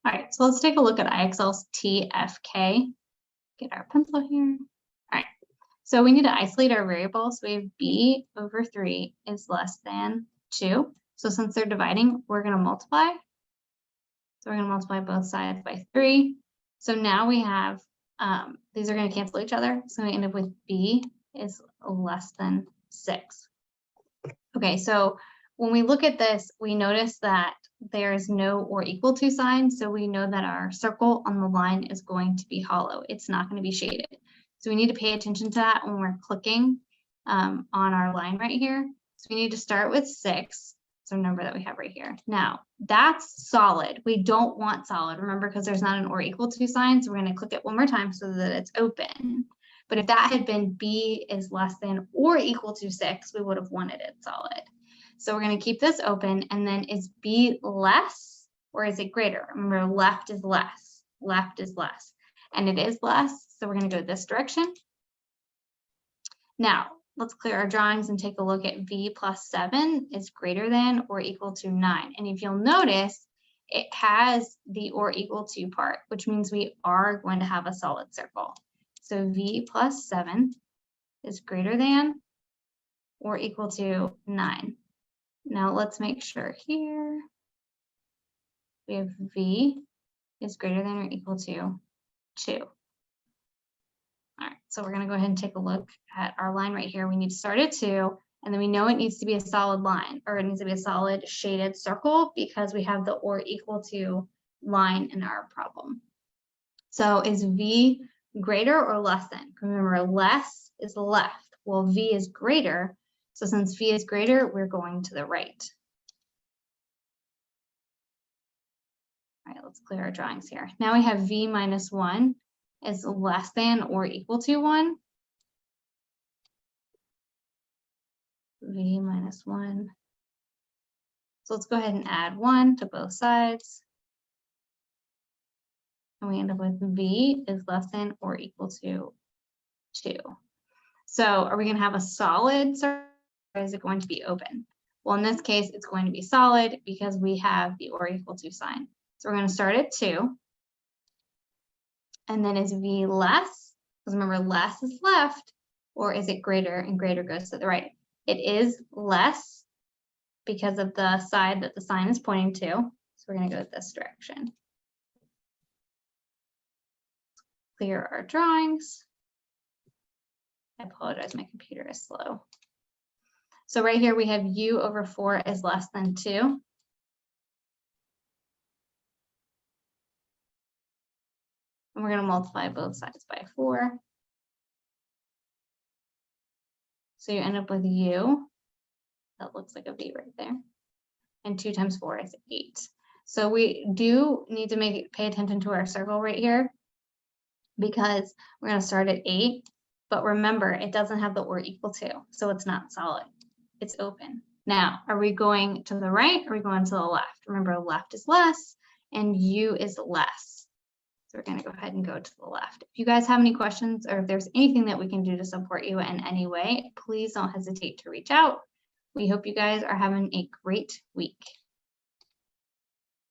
All right, so let's take a look at IXL's TFK. Get our pencil here. All right, so we need to isolate our variables. So we have b over 3 is less than 2. So since they're dividing, we're going to multiply. So we're going to multiply both sides by 3. So now we have, these are going to cancel each other. So we end up with b is less than 6. Okay, so when we look at this, we notice that there's no or equal to sign. So we know that our circle on the line is going to be hollow. It's not going to be shaded. So we need to pay attention to that when we're clicking on our line right here. So we need to start with 6. So number that we have right here. Now that's solid. We don't want solid, remember, because there's not an or equal to sign. So we're going to click it one more time so that it's open. But if that had been b is less than or equal to 6, we would have wanted it solid. So we're going to keep this open, and then is b less or is it greater? Remember, left is less, and it is less. So we're going to go this direction. Now let's clear our drawings and take a look at v plus 7 is greater than or equal to 9. And if you'll notice, it has the or equal to part, which means we are going to have a solid circle. So v plus 7 is greater than or equal to 9. Now let's make sure here we have v is greater than or equal to 2. All right, so we're going to go ahead and take a look at our line right here. We need to start at 2, and then we know it needs to be a solid line, or it needs to be a solid shaded circle because we have the or equal to line in our problem. So is v greater or less than? Remember, less is left. Well, v is greater. So since v is greater, we're going to the right. All right, let's clear our drawings here. Now we have v minus 1 is less than or equal to 1. V minus 1. So let's go ahead and add 1 to both sides. And we end up with v is less than or equal to 2. So are we going to have a solid circle, or is it going to be open? Well, in this case, it's going to be solid because we have the or equal to sign. So we're going to start at 2. And then is v less? Because remember, less is left, or is it greater? And greater goes to the right. It is less because of the side that the sign is pointing to. So we're going to go this direction. Clear our drawings. I apologize, my computer is slow. So right here we have u over 4 is less than 2. And we're going to multiply both sides by 4. So you end up with u. That looks like a v right there. And 2 times 4 is 8. So we do need to pay attention to our circle right here, because we're going to start at 8. But remember, it doesn't have the or equal to, so it's not solid. It's open. Now, are we going to the right or are we going to the left? Remember, left is less and u is less. So we're going to go ahead and go to the left. If you guys have any questions, or if there's anything that we can do to support you in any way, please don't hesitate to reach out. We hope you guys are having a great week.